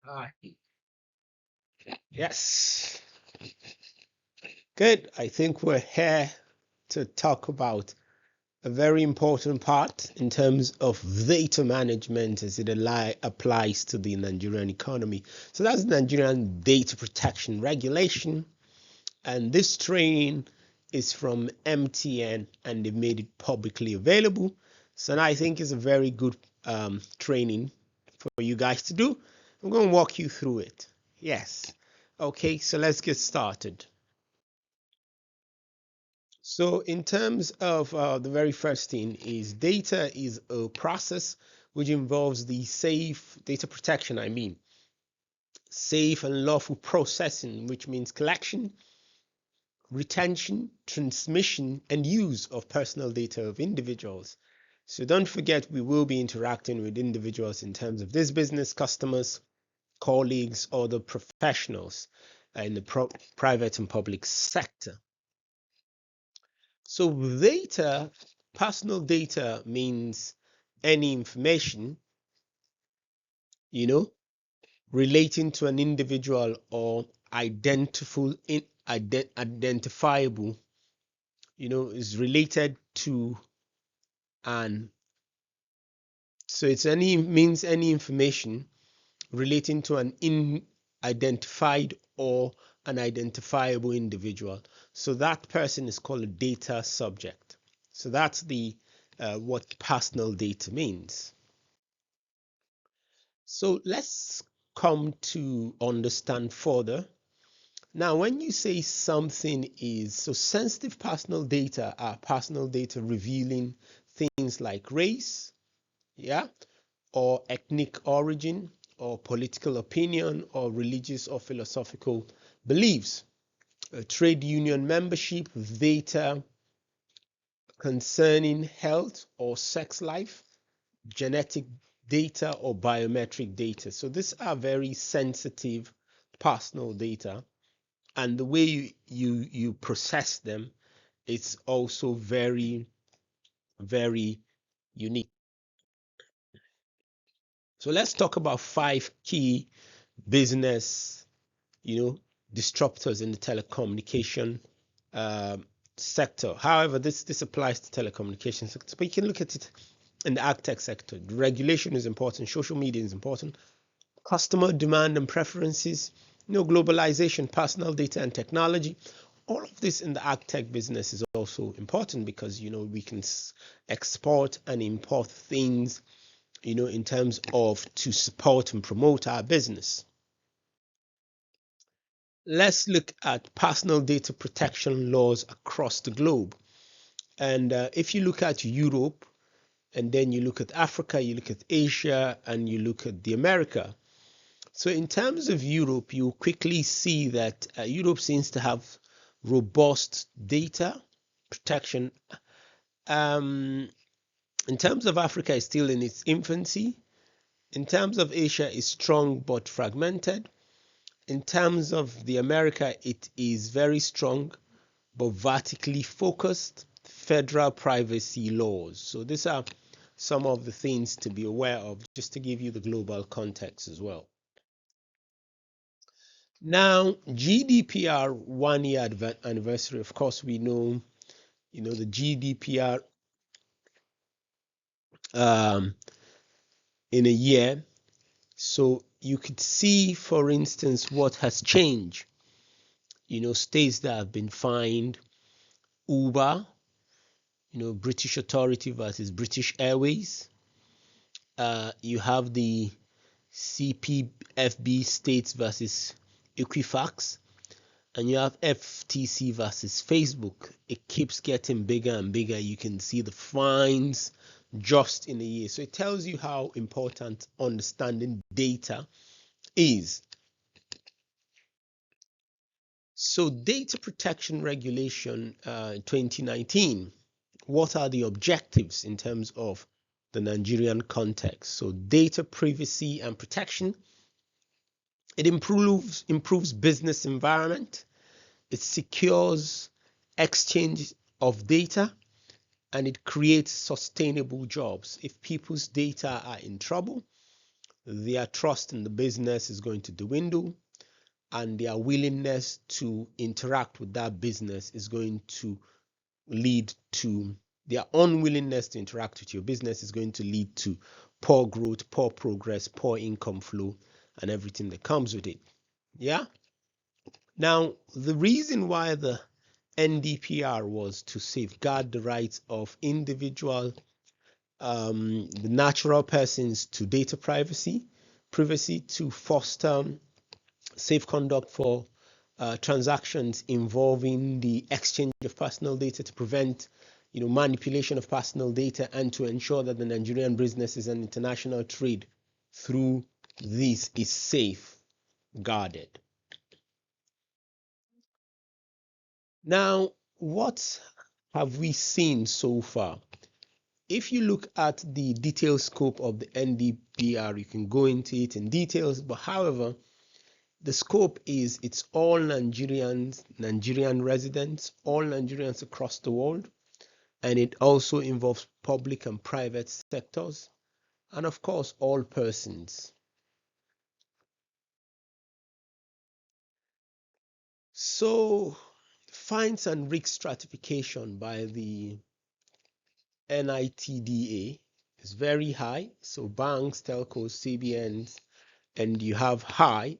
Ah, yes. Good. I think we're here to talk about a very important part in terms of data management as it applies to the Nigerian economy. So that's Nigerian Data Protection Regulation. And this training is from MTN and they made it publicly available. So I think it's a very good training for you guys to do. I'm going to walk you through it. Yes. Okay, so let's get started. So in terms of the very first thing is data is a process which involves the safe data protection, safe and lawful processing, which means collection, retention, transmission, and use of personal data of individuals. So don't forget, we will be interacting with individuals in terms of this business, customers, colleagues, or the professionals in the private and public sector. So data, personal data means any information, relating to an individual or identifiable, is related to an, so it's any information relating to an unidentified or an identifiable individual. So that person is called a data subject. So that's the what personal data means. So let's come to understand further. Now, when you say something is so sensitive, personal data are personal data revealing things like race, or ethnic origin, or political opinion, or religious or philosophical beliefs. Trade union membership, data concerning health or sex life, genetic data or biometric data. So these are very sensitive personal data, and the way you process them, it's also very, very unique. So let's talk about 5 key business, disruptors in the telecommunication sector. However, this applies to telecommunication sector, but you can look at it in the agtech sector. The regulation is important, social media is important, customer demand and preferences, globalization, personal data and technology. All of this in the agtech business is also important because we can export and import things in terms of to support and promote our business. Let's look at personal data protection laws across the globe. And if you look at Europe, and then you look at Africa, you look at Asia, and you look at the America. So in terms of Europe, you quickly see that Europe seems to have robust data protection. In terms of Africa, it's still in its infancy. In terms of Asia, it's strong but fragmented. In terms of the America, it is very strong but vertically focused federal privacy laws. So these are some of the things to be aware of, just to give you the global context as well. Now, GDPR 1-year anniversary. Of course, we know, the GDPR in a year. So you could see, for instance, what has changed. States that have been fined, Uber, British Authority versus British Airways. You have the CPFB states versus Equifax, and you have FTC versus Facebook. It keeps getting bigger and bigger. You can see the fines just in a year. So it tells you how important understanding data is. So Data Protection Regulation 2019, what are the objectives in terms of the Nigerian context? So data privacy and protection. It improves business environment. It secures exchange of data, and it creates sustainable jobs. If people's data are in trouble, their trust in the business is going to dwindle, and their willingness to interact with that business is going to lead to their unwillingness to interact with your business is going to lead to poor growth, poor progress, poor income flow, and everything that comes with it. Yeah. Now, the reason why the NDPR was to safeguard the rights of individual, the natural persons to data privacy, to foster safe conduct for transactions involving the exchange of personal data, to prevent manipulation of personal data, and to ensure that the Nigerian businesses and international trade through this is safe guarded. Now, what have we seen so far? If you look at the detailed scope of the NDPR, you can go into it in details, but however, the scope is it's all Nigerian residents, all Nigerians across the world, and it also involves public and private sectors, and of course, all persons. So, fines and risk stratification by the NITDA is very high. So banks, telcos, CBNs, and you have high,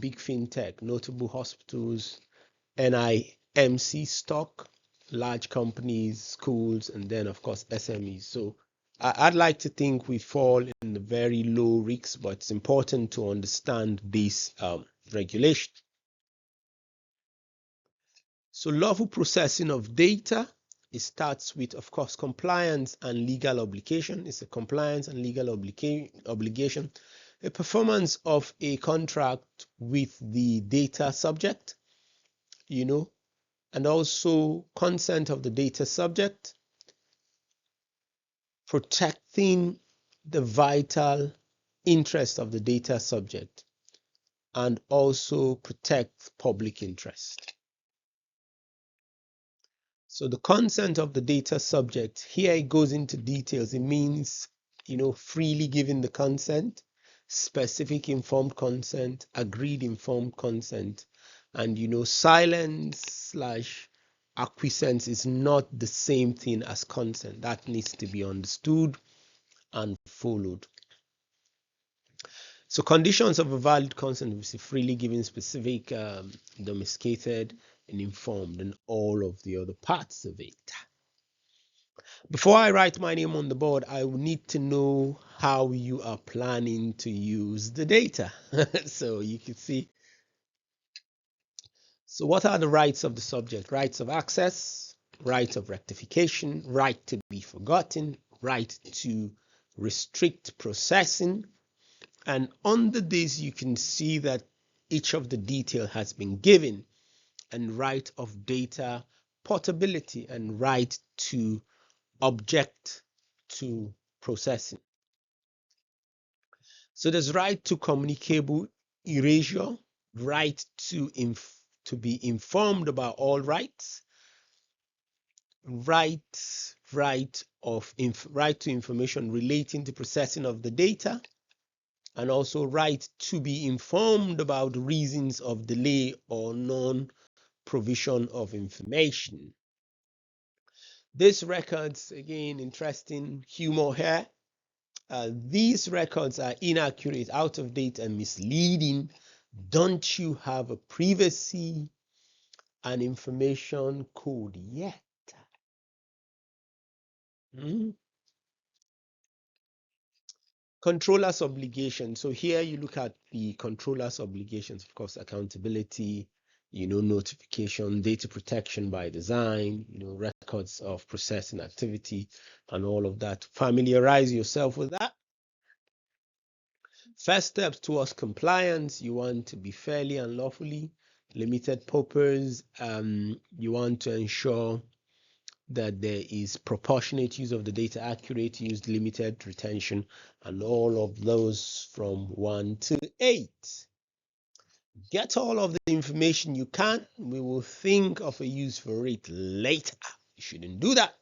big fintech, notable hospitals, NIMC stock, large companies, schools, and then of course SMEs. So I'd like to think we fall in the very low risks, but it's important to understand this regulation. So lawful processing of data, it starts with, of course, compliance and legal obligation. It's a compliance and legal obligation, a performance of a contract with the data subject, and also consent of the data subject, protecting the vital interest of the data subject, and also protect public interest. So the consent of the data subject, here it goes into details. It means, freely giving the consent, specific informed consent, agreed informed consent, and, silence / acquiescence is not the same thing as consent. That needs to be understood and followed. So conditions of a valid consent will be freely given, specific, domesticated, and informed, and all of the other parts of it. Before I write my name on the board, I will need to know how you are planning to use the data. So you can see. So what are the rights of the subject? Rights of access, right of rectification, right to be forgotten, right to restrict processing. And under this, you can see that each of the detail has been given, and right of data portability and right to object to processing. So there's right to communicable erasure, right to be informed about all rights, right to information relating to processing of the data, and also right to be informed about the reasons of delay or non-provision of information. These records, again, interesting humor here. These records are inaccurate, out of date, and misleading. Don't you have a privacy and information code yet? Controller's obligation. So here you look at the controller's obligations, of course, accountability, notification, data protection by design, records of processing activity, and all of that. Familiarize yourself with that. First steps towards compliance, you want to be fairly and lawfully, limited purpose. You want to ensure that there is proportionate use of the data, accurate use, limited retention, and all of those from 1 to 8. Get all of the information you can. We will think of a use for it later. You shouldn't do that.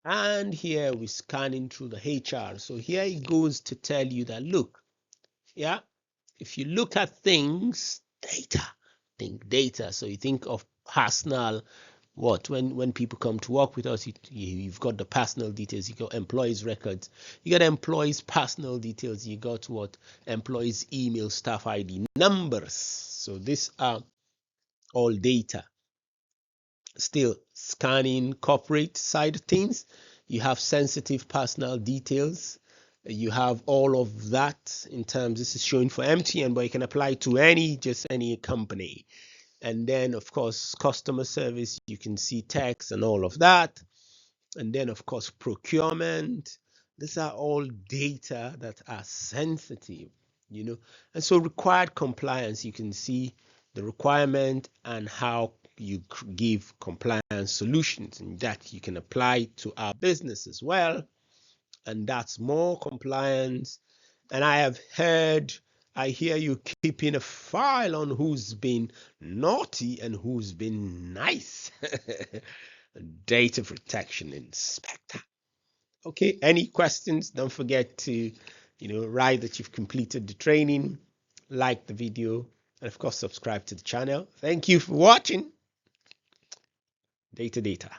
And here we're scanning through the HR. So here it goes to tell you that, look, yeah, if you look at things, data, think data. So you think of personal, what, when people come to work with us, you've got the personal details, you got employees records, you got employees personal details, you got what, employees email, staff ID, numbers. So these are all data. Still scanning corporate side of things, you have sensitive personal details, you have all of that in terms, this is showing for MTN, but you can apply to just any company. And then of course customer service, you can see tax and all of that. And then of course procurement, these are all data that are sensitive, and so required compliance, you can see the requirement and how you give compliance solutions, and that you can apply to our business as well. And that's more compliance. And I hear you keeping a file on who's been naughty and who's been nice. Data protection inspector. Okay, any questions? Don't forget to, write that you've completed the training, like the video, and of course, subscribe to the channel. Thank you for watching. Data.